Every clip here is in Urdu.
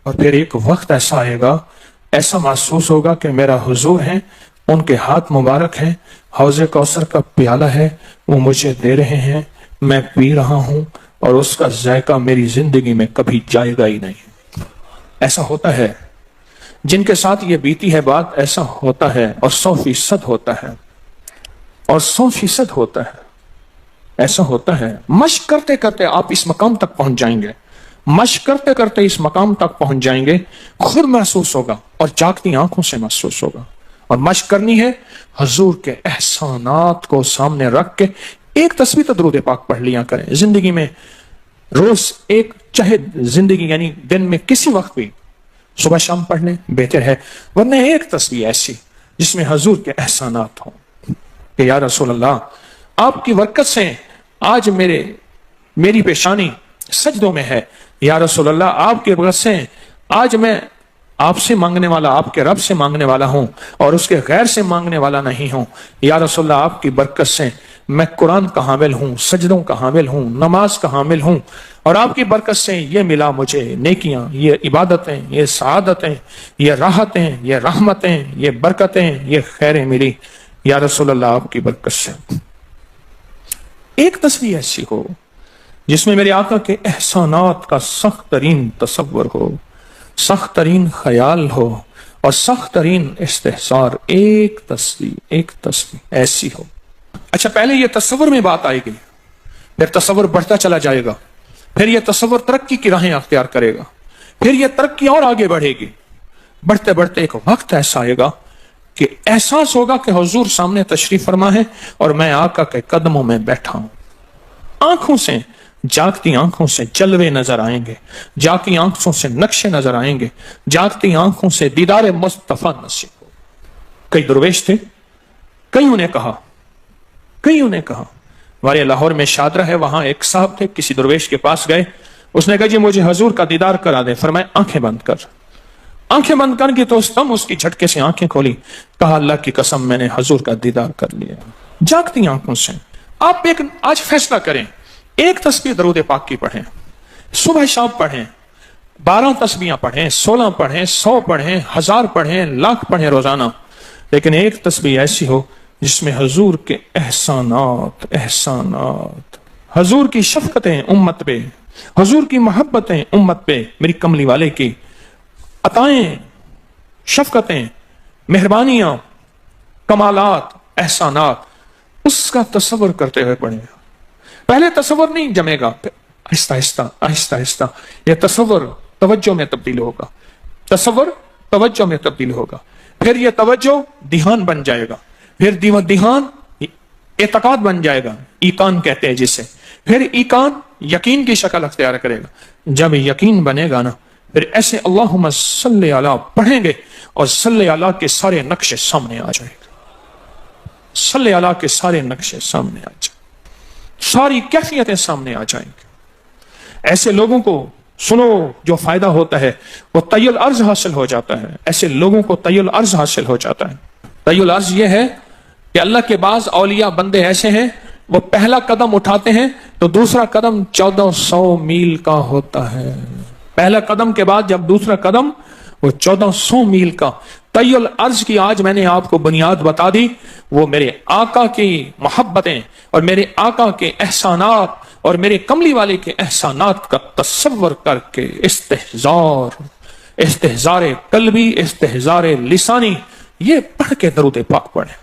اور پھر ایک وقت ایسا آئے گا، ایسا محسوس ہوگا کہ میرا حضور ہے، ان کے ہاتھ مبارک ہیں، حوض کوثر کا پیالہ ہے، وہ مجھے دے رہے ہیں، میں پی رہا ہوں، اور اس کا ذائقہ میری زندگی میں کبھی جائے گا ہی نہیں۔ ایسا ہوتا ہے جن کے ساتھ یہ بیتی ہے بات، ایسا ہوتا ہے، اور 100% ہوتا ہے، اور 100% ہوتا ہے، ایسا ہوتا ہے۔ مشق کرتے کرتے آپ اس مقام تک پہنچ جائیں گے، مشق کرتے کرتے اس مقام تک پہنچ جائیں گے، خود محسوس ہوگا اور جاگتی آنکھوں سے محسوس ہوگا۔ اور مشق کرنی ہے حضور کے احسانات کو سامنے رکھ کے۔ ایک تصویر تو درود پاک پڑھ لیا کریں زندگی میں، روز ایک، چاہے زندگی یعنی دن میں کسی وقت بھی صبح شام پڑھ لیں بہتر ہے، ورنہ ایک تصویر ایسی جس میں حضور کے احسانات ہوں کہ یا رسول اللہ آپ کی برکت سے آج میری پیشانی سجدوں میں ہے، یا رسول اللہ آپ کی برکت سے آج میں آپ سے مانگنے والا، آپ کے رب سے مانگنے والا ہوں اور اس کے غیر سے مانگنے والا نہیں ہوں، یا رسول اللہ آپ کی برکت سے میں قرآن کا حامل ہوں، سجدوں کا حامل ہوں، نماز کا حامل ہوں، اور آپ کی برکت سے یہ ملا مجھے نیکیاں، یہ عبادتیں، یہ سعادتیں، یہ راحتیں، یہ رحمتیں، یہ برکتیں، یہ خیریں ملی یا رسول اللہ آپ کی برکت سے۔ ایک تصویر ایسی ہو جس میں میرے آقا کے احسانات کا سخت ترین تصور ہو، سخت ترین خیال ہو اور سخت ترین استحصار۔ ایک تصویر ایسی ہو۔ اچھا، پہلے یہ تصور میں بات آئے گی، پھر تصور بڑھتا چلا جائے گا، پھر یہ تصور ترقی کی راہیں اختیار کرے گا، پھر یہ ترقی اور آگے بڑھے گی، بڑھتے بڑھتے ایک وقت ایسا آئے گا کہ احساس ہوگا کہ حضور سامنے تشریف فرما ہے اور میں آقا کے قدموں میں بیٹھا ہوں۔ آنکھوں سے، جاگتی آنکھوں سے جلوے نظر آئیں گے، جاگتی آنکھوں سے نقشے نظر آئیں گے، جاگتی آنکھوں سے دیدار مصطفیٰ نصیب ہو۔ کئی درویش تھے، کئیوں نے کہا ہمارے لاہور میں شادرہ ہے، وہاں ایک صاحب تھے، کسی درویش کے پاس گئے، اس نے کہا جی مجھے حضور کا دیدار کرا دے۔ فرمایا آنکھیں بند کر۔ آنکھیں بند کر کے تو اس کی جھٹکے سے آنکھیں کھولی، کہا اللہ کی قسم میں نے حضور کا دیدار کر لیا۔ جاگتی آنکھوں سے آپ ایک آج فیصلہ کریں، ایک تسبیح درود پاک کی پڑھیں، صبح شام پڑھیں، 12 تسبیحاں پڑھیں، 16 پڑھیں، 100 پڑھیں، 1000 پڑھیں، لاکھ پڑھیں روزانہ، لیکن ایک تسبیح ایسی ہو جس میں حضور کے احسانات، حضور کی شفقتیں امت پہ، حضور کی محبتیں امت پہ، میری کملی والے کی عطائیں، شفقتیں، مہربانیاں، کمالات، احسانات، اس کا تصور کرتے ہوئے پڑھیں۔ پہلے تصور نہیں جمے گا، آہستہ آہستہ یہ تصور توجہ میں تبدیل ہوگا، تصور توجہ میں تبدیل ہوگا، پھر یہ توجہ دھیان بن جائے گا، پھر دھیان اعتقاد بن جائے گا، ایقان کہتے ہیں جسے، پھر ایقان یقین کی شکل اختیار کرے گا۔ جب یقین بنے گا نا، پھر ایسے اللہم صلی علی پڑھیں گے اور صلی علی کے سارے نقشے سامنے آ جائیں گے، صلی علی کے سارے نقشے سامنے آ جائیں گے، ساری کیفیتیں سامنے آ جائیں گے۔ ایسے لوگوں کو سنو جو فائدہ ہوتا ہے وہ طی الارض حاصل ہو جاتا ہے، ایسے لوگوں کو طی الارض حاصل ہو جاتا ہے۔ طی الارض یہ ہے کہ اللہ کے بعض اولیاء بندے ایسے ہیں، وہ پہلا قدم اٹھاتے ہیں تو دوسرا قدم 1400 میل کا ہوتا ہے، پہلا قدم کے بعد جب دوسرا قدم وہ 1400 میل کا۔ طی الارض کی آج میں نے آپ کو بنیاد بتا دی، وہ میرے آقا کی محبتیں اور میرے آقا کے احسانات اور میرے کملی والے کے احسانات کا تصور کر کے استحزار قلبی، استحزار لسانی، یہ پڑھ کے درود پاک پڑھیں،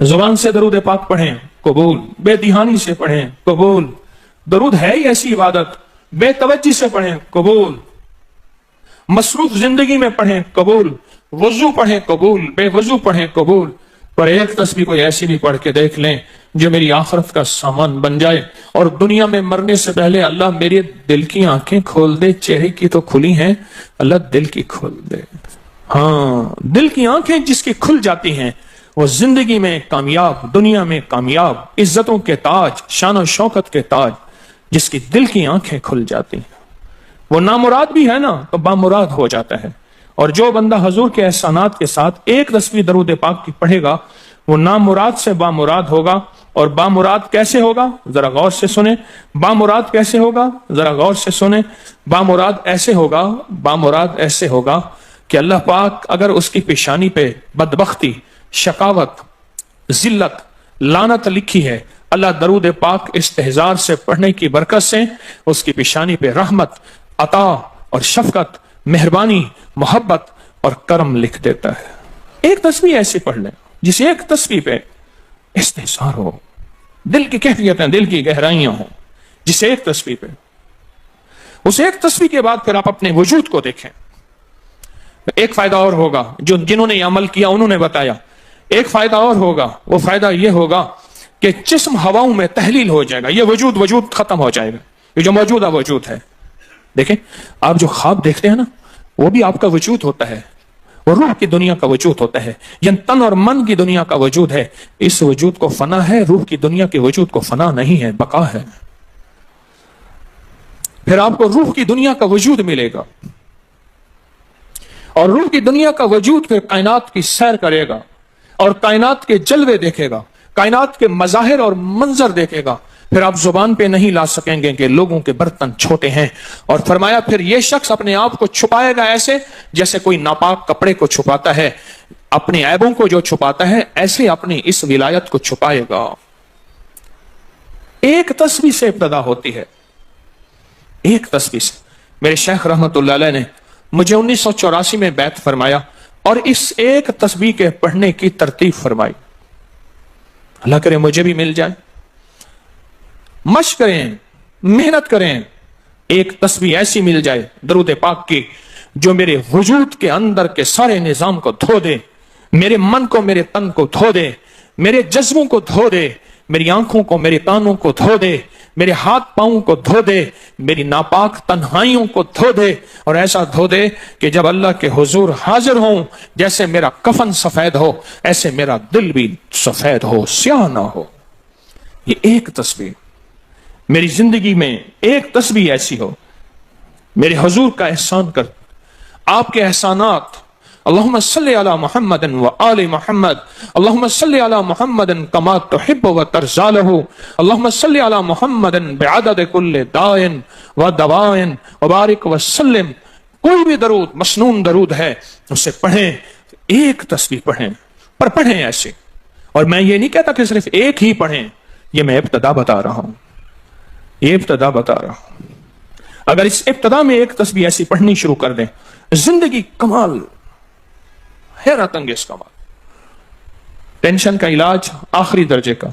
زبان سے درود پاک پڑھیں قبول، بے دہانی سے پڑھیں قبول، درود ہے ہی ایسی عبادت، بے توجہ سے پڑھیں قبول، مصروف زندگی میں پڑھیں قبول، وضو پڑھیں قبول، بے وضو پڑھیں قبول، پر ایک تسبیح کوئی ایسی بھی پڑھ کے دیکھ لیں جو میری آخرت کا سامان بن جائے، اور دنیا میں مرنے سے پہلے اللہ میرے دل کی آنکھیں کھول دے، چہرے کی تو کھلی ہیں، اللہ دل کی کھول دے۔ ہاں، دل کی آنکھیں جس کی کھل جاتی ہیں وہ زندگی میں کامیاب، دنیا میں کامیاب، عزتوں کے تاج، شان و شوکت کے تاج، جس کی دل کی آنکھیں کھل جاتی ہیں وہ نامراد بھی ہے نا تو بامراد ہو جاتا ہے۔ اور جو بندہ حضور کے احسانات کے ساتھ ایک تسبیح درود پاک کی پڑھے گا وہ نامراد سے بامراد ہوگا. اور بامراد کیسے ہوگا؟ ذرا غور سے سنیں. بامراد کیسے ہوگا؟ ذرا غور سے سنیں. بامراد ایسے ہوگا، بامراد ایسے ہوگا کہ اللہ پاک اگر اس کی پیشانی پہ بدبختی، شقاوت، ذلت، لعنت لکھی ہے، اللہ درود پاک استحضار سے پڑھنے کی برکت سے اس کی پیشانی پہ رحمت، عطا اور شفقت، مہربانی، محبت اور کرم لکھ دیتا ہے. ایک تسبیح ایسی پڑھ لیں جس ایک تسبیح پہ استحضار ہو، دل کی کیفیتیں، دل کی گہرائیاں ہوں، جس ایک تسبیح پہ. اس ایک تسبیح کے بعد پھر آپ اپنے وجود کو دیکھیں. ایک فائدہ اور ہوگا جو جنہوں نے یہ عمل کیا انہوں نے بتایا. ایک فائدہ اور ہوگا، وہ فائدہ یہ ہوگا کہ جسم ہواؤں میں تحلیل ہو جائے گا. یہ وجود ختم ہو جائے گا، یہ جو موجودہ وجود ہے. دیکھیں آپ جو خواب دیکھتے ہیں نا، وہ بھی آپ کا وجود ہوتا ہے، وہ روح کی دنیا کا وجود ہوتا ہے، یہ تن اور من کی دنیا کا وجود ہے. اس وجود کو فنا ہے، روح کی دنیا کے وجود کو فنا نہیں ہے، بقا ہے. پھر آپ کو روح کی دنیا کا وجود ملے گا، اور روح کی دنیا کا وجود پھر کائنات کی سیر کرے گا اور کائنات کے جلوے دیکھے گا، کائنات کے مظاہر اور منظر دیکھے گا. پھر آپ زبان پہ نہیں لا سکیں گے کہ لوگوں کے برتن چھوٹے ہیں. اور فرمایا پھر یہ شخص اپنے آپ کو چھپائے گا ایسے جیسے کوئی ناپاک کپڑے کو چھپاتا ہے، اپنے عیبوں کو جو چھپاتا ہے ایسے اپنی اس ولایت کو چھپائے گا. ایک تسبیح سے ابتدا ہوتی ہے، ایک تسبیح سے. میرے شیخ رحمت اللہ علیہ نے مجھے 1984 میں بیعت فرمایا اور اس ایک تسبیح کے پڑھنے کی ترتیب فرمائی. اللہ کرے مجھے بھی مل جائے. مشق کریں، محنت کریں، ایک تسبیح ایسی مل جائے درود پاک کی جو میرے وجود کے اندر کے سارے نظام کو دھو دے، میرے من کو، میرے تن کو دھو دے، میرے جذبوں کو دھو دے، میری آنکھوں کو، میرے کانوں کو دھو دے، میرے ہاتھ پاؤں کو دھو دے، میری ناپاک تنہائیوں کو دھو دے، اور ایسا دھو دے کہ جب اللہ کے حضور حاضر ہوں جیسے میرا کفن سفید ہو ایسے میرا دل بھی سفید ہو، سیاہ نہ ہو. یہ ایک تسبیح میری زندگی میں، ایک تسبیح ایسی ہو. میرے حضور کا احسان کر، آپ کے احسانات. اللہم صلی علی محمد و آل محمد، اللہم صلی علی محمد کما تحب و ترضی لہ، اللہم صلی علی محمد بعدد کل دائن و دوائن وبارک وسلم. کوئی بھی درود، مسنون درود ہے، اسے پڑھیں. ایک تسبیح پڑھیں، پر پڑھیں ایسے. اور میں یہ نہیں کہتا کہ صرف ایک ہی پڑھیں، یہ میں ابتدا بتا رہا ہوں، یہ ابتدا بتا رہا ہوں. اگر اس ابتدا میں ایک تسبیح ایسی پڑھنی شروع کر دیں، زندگی کمال، حیرت انگیز کمال. ٹینشن کا علاج آخری درجے کا،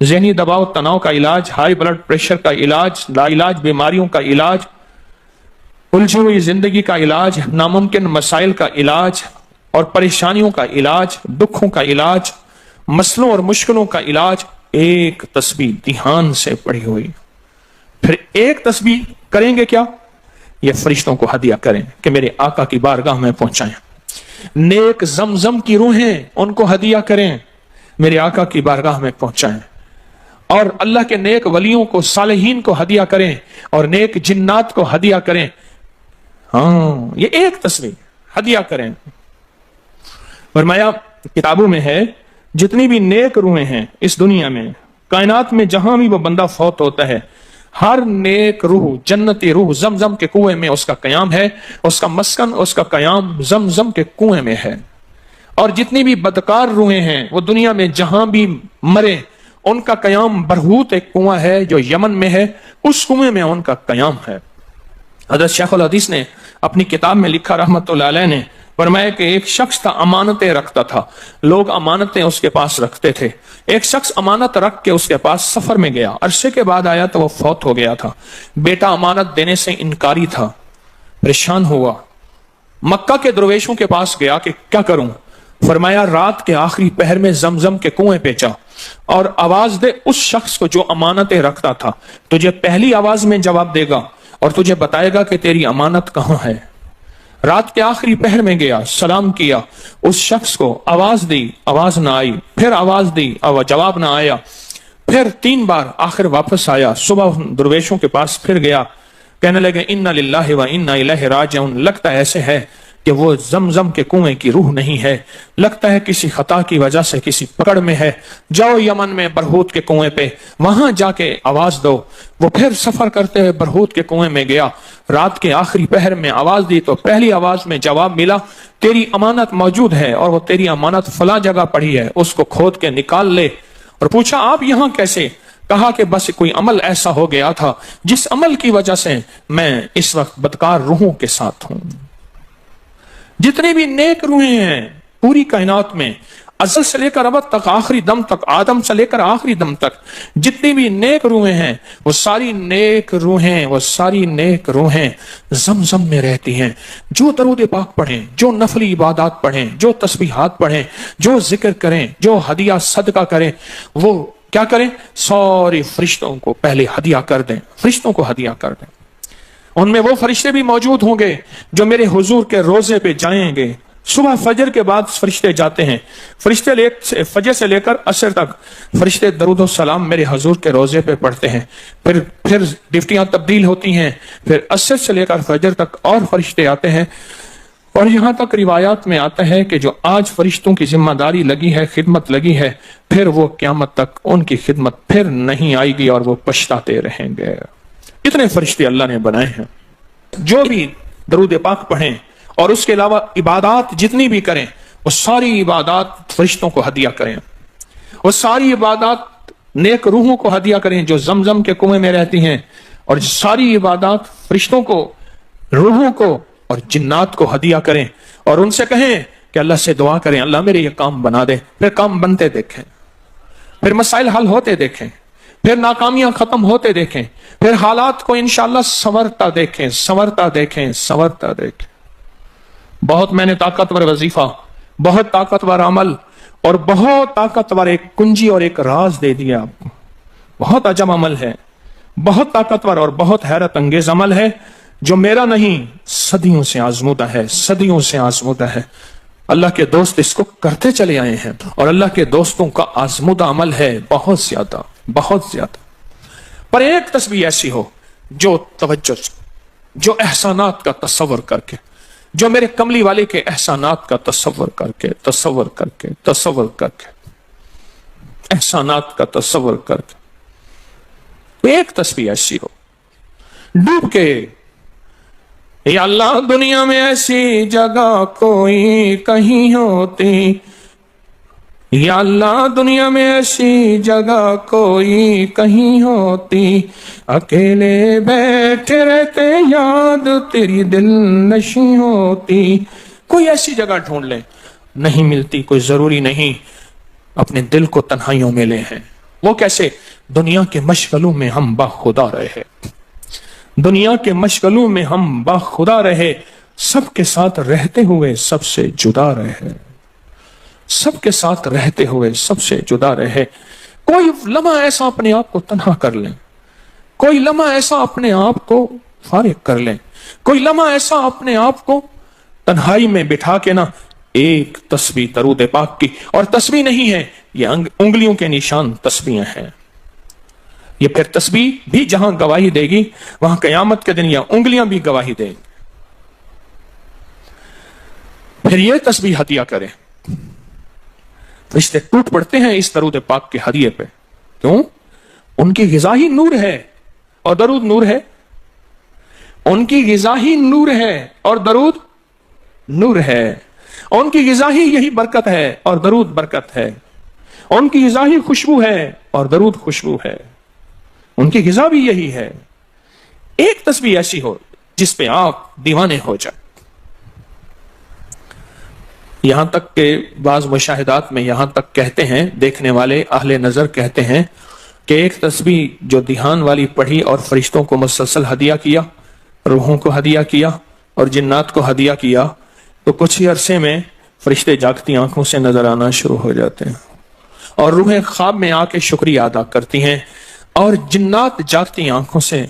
ذہنی دباؤ تناؤ کا علاج، ہائی بلڈ پریشر کا علاج، لا علاج بیماریوں کا علاج، الجھی ہوئی زندگی کا علاج، ناممکن مسائل کا علاج اور پریشانیوں کا علاج، دکھوں کا علاج، مسئلوں اور مشکلوں کا علاج. ایک تسبیح دھیان سے پڑھی ہوئی. پھر ایک تسبیح کریں گے کیا؟ یہ فرشتوں کو ہدیہ کریں کہ میرے آقا کی بارگاہ میں پہنچائیں. نیک زمزم کی روحیں ان کو ہدیہ کریں، میرے آقا کی بارگاہ میں پہنچائیں. اور اللہ کے نیک ولیوں کو، صالحین کو ہدیہ کریں اور نیک جنات کو ہدیہ کریں. ہاں یہ ایک تسبیح ہدیہ کریں. فرمایا کتابوں میں ہے جتنی بھی نیک روحیں ہیں اس دنیا میں، کائنات میں جہاں بھی وہ بندہ فوت ہوتا ہے، ہر نیک روح، جنتی روح زمزم کے کنویں میں اس کا قیام ہے، اس کا مسکن، اس کا قیام زمزم کے کنویں میں ہے. اور جتنی بھی بدکار روحیں ہیں وہ دنیا میں جہاں بھی مرے، ان کا قیام برہوت ایک کنواں ہے جو یمن میں ہے، اس کنویں میں ان کا قیام ہے. حضرت شیخ الحدیث نے اپنی کتاب میں لکھا رحمت اللہ علیہ نے، فرمایا کہ ایک شخص تھا، امانتیں رکھتا تھا، لوگ امانتیں اس کے پاس رکھتے تھے. ایک شخص امانت رکھ کے اس کے پاس سفر میں گیا، عرصے کے بعد آیا تو وہ فوت ہو گیا تھا. بیٹا امانت دینے سے انکاری تھا، پریشان ہوا، مکہ کے درویشوں کے پاس گیا کہ کیا کروں. فرمایا رات کے آخری پہر میں زمزم کے کنویں پہ جا اور آواز دے اس شخص کو جو امانتیں رکھتا تھا، تجھے پہلی آواز میں جواب دے گا اور تجھے بتائے گا کہ تیری امانت کہاں ہے. رات کے آخری پہر میں گیا، سلام کیا، اس شخص کو آواز دی، آواز نہ آئی، پھر آواز دی، جواب نہ آیا، پھر 3 بار، آخر واپس آیا. صبح درویشوں کے پاس پھر گیا، کہنے لگے انا للہ و انا الیہ راجعون. لگتا ایسے ہے کہ وہ زمزم کے کنویں کی روح نہیں ہے، لگتا ہے کسی خطا کی وجہ سے کسی پکڑ میں ہے، جاؤ یمن میں برہوت کے کنویں پہ، وہاں جا کے آواز دو۔ وہ پھر سفر کرتے ہوئے برہوت کے کنویں میں گیا، رات کے آخری پہر میں آواز دی تو پہلی آواز میں جواب ملا، تیری امانت موجود ہے اور وہ تیری امانت فلاں جگہ پڑی ہے، اس کو کھود کے نکال لے۔ اور پوچھا آپ یہاں کیسے؟ کہا کہ بس کوئی عمل ایسا ہو گیا تھا جس عمل کی وجہ سے میں اس وقت بدکار روحوں کے ساتھ ہوں۔ جتنے بھی نیک روحیں ہیں پوری کائنات میں، ازل سے لے کر ابد تک، آخری دم تک، آدم سے لے کر آخری دم تک، جتنی بھی نیک روحیں ہیں وہ ساری نیک روحیں زمزم میں رہتی ہیں۔ جو درود پاک پڑھیں، جو نفلی عبادات پڑھیں، جو تسبیحات پڑھیں، جو ذکر کریں، جو ہدیہ صدقہ کریں، وہ کیا کریں؟ سارے فرشتوں کو پہلے ہدیہ کر دیں، فرشتوں کو ہدیہ کر دیں۔ ان میں وہ فرشتے بھی موجود ہوں گے جو میرے حضور کے روزے پہ جائیں گے۔ صبح فجر کے بعد فرشتے جاتے ہیں، فجر سے لے کر عصر تک فرشتے درود و سلام میرے حضور کے روزے پہ پڑھتے ہیں۔ پھر ڈیوٹیاں تبدیل ہوتی ہیں، پھر عصر سے لے کر فجر تک اور فرشتے آتے ہیں، اور یہاں تک روایات میں آتا ہے کہ جو آج فرشتوں کی ذمہ داری لگی ہے، خدمت لگی ہے، پھر وہ قیامت تک ان کی خدمت پھر نہیں آئے گی اور وہ پچھتاتے رہیں گے۔ اتنے فرشتے اللہ نے بنائے ہیں۔ جو بھی درود پاک پڑھیں اور اس کے علاوہ عبادات جتنی بھی کریں، وہ ساری عبادات فرشتوں کو ہدیہ کریں، وہ ساری عبادات نیک روحوں کو ہدیہ کریں جو زمزم کے کنویں میں رہتی ہیں، اور ساری عبادات فرشتوں کو، روحوں کو اور جنات کو ہدیہ کریں، اور ان سے کہیں کہ اللہ سے دعا کریں اللہ میرے یہ کام بنا دے۔ پھر کام بنتے دیکھیں، پھر مسائل حل ہوتے دیکھیں، پھر ناکامیاں ختم ہوتے دیکھیں، پھر حالات کو انشاءاللہ سنورتا دیکھیں۔ بہت میں نے طاقتور وظیفہ، بہت طاقتور عمل اور بہت طاقتور ایک کنجی اور ایک راز دے دیا آپ کو۔ بہت عجب عمل ہے، بہت طاقتور اور بہت حیرت انگیز عمل ہے، جو میرا نہیں، صدیوں سے آزمودہ ہے۔ اللہ کے دوست اس کو کرتے چلے آئے ہیں، اور اللہ کے دوستوں کا آزمودہ عمل ہے بہت زیادہ۔ پر ایک تسبیح ایسی ہو جو توجہ، جو احسانات کا تصور کر کے، جو میرے کملی والے کے احسانات کا تصور کر کے، احسانات کا تصور کر کے ایک تسبیح ایسی ہو، ڈوب کے، یا اللہ دنیا میں ایسی جگہ کوئی کہیں ہوتی، یا اللہ دنیا میں ایسی جگہ کوئی کہیں ہوتی، اکیلے بیٹھے رہتے یاد تیری دل نشیں ہوتی۔ کوئی ایسی جگہ ڈھونڈ لیں، نہیں ملتی، کوئی ضروری نہیں اپنے دل کو تنہائیوں میں لے ہیں۔ وہ کیسے؟ دنیا کے مشغلوں میں ہم باخدا رہے، دنیا کے مشغلوں میں ہم باخدا رہے، سب کے ساتھ رہتے ہوئے سب سے جدا رہے، سب کے ساتھ رہتے ہوئے سب سے جدا رہے۔ کوئی لمحہ ایسا اپنے آپ کو تنہا کر لیں، کوئی لمحہ ایسا اپنے آپ کو فارغ کر لیں، کوئی لمحہ ایسا اپنے آپ کو تنہائی میں بٹھا کے، نہ ایک تسبیح درود پاک کی، اور تسبیح نہیں ہے یہ انگلیوں کے نشان تسبیحیں ہیں۔ یہ پھر تسبیح بھی جہاں گواہی دے گی وہاں قیامت کے دن یہ انگلیاں بھی گواہی دیں گی۔ پھر یہ تسبیح ہدیہ کریں، فرشتے ٹوٹ پڑتے ہیں اس درود پاک کے ہدیے پہ۔ کیوں؟ ان کی غذا ہی نور ہے اور درود نور ہے، ان کی غذا ہی نور ہے اور درود نور ہے، ان کی غذا ہی یہی برکت ہے اور درود برکت ہے، ان کی غذا ہی خوشبو ہے اور درود خوشبو ہے، ان کی غذا بھی یہی ہے۔ ایک تسبیح ایسی ہو جس پہ آپ دیوانے ہو جائیں۔ یہاں تک کہ بعض مشاہدات میں یہاں تک کہتے ہیں، دیکھنے والے اہل نظر کہتے ہیں کہ ایک تسبیح جو دھیان والی پڑھی اور فرشتوں کو مسلسل ہدیہ کیا، روحوں کو ہدیہ کیا اور جنات کو ہدیہ کیا، تو کچھ ہی عرصے میں فرشتے جاگتی آنکھوں سے نظر آنا شروع ہو جاتے ہیں، اور روحیں خواب میں آ کے شکریہ ادا کرتی ہیں، اور جنات جاگتی آنکھوں سے،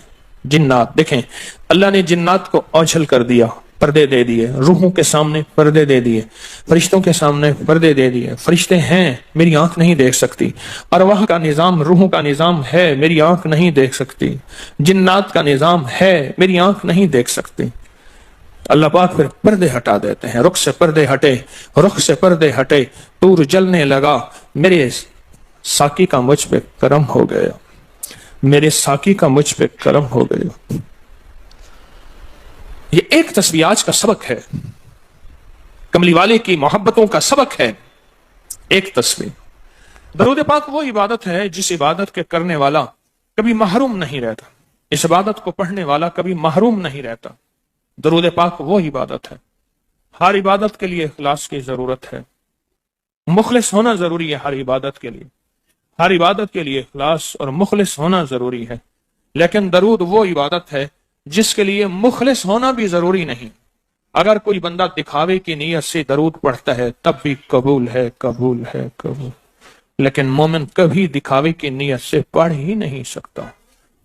جنات دیکھیں اللہ نے جنات کو اوجھل کر دیا، پردے دے دیے، روحوں کے سامنے پردے دے دیے، فرشتوں کے سامنے پردے دے دیے۔ فرشتے ہیں، میری آنکھ نہیں دیکھ سکتی، ارواح کا نظام، روحوں کا نظام ہے، میری آنکھ نہیں دیکھ سکتی، جنات کا نظام ہے، میری آنکھ نہیں دیکھ سکتی۔ اللہ پاک پھر پردے ہٹا دیتے ہیں. رخ سے پردے ہٹے, رخ سے پردے ہٹے, طور جلنے لگا, میرے ساقی کا مجھ پہ کرم ہو گیا, میرے ساقی کا مجھ پہ کرم ہو گیا. یہ ایک تصویر آج کا سبق ہے, کملی والے کی محبتوں کا سبق ہے. ایک تصویر. درود پاک وہ عبادت ہے جس عبادت کے کرنے والا کبھی محروم نہیں رہتا, اس عبادت کو پڑھنے والا کبھی محروم نہیں رہتا. درود پاک وہ عبادت ہے. ہر عبادت کے لیے اخلاص کی ضرورت ہے, مخلص ہونا ضروری ہے. ہر عبادت کے لیے, ہر عبادت کے لیے اخلاص اور مخلص ہونا ضروری ہے. لیکن درود وہ عبادت ہے جس کے لیے مخلص ہونا بھی ضروری نہیں. اگر کوئی بندہ دکھاوے کی نیت سے درود پڑھتا ہے تب بھی قبول ہے, قبول ہے, قبول. لیکن مومن کبھی دکھاوے کی نیت سے پڑھ ہی نہیں سکتا.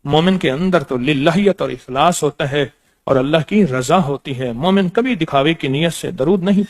مومن کے اندر تو للہیت اور اخلاص ہوتا ہے اور اللہ کی رضا ہوتی ہے. مومن کبھی دکھاوے کی نیت سے درود نہیں پڑھتا.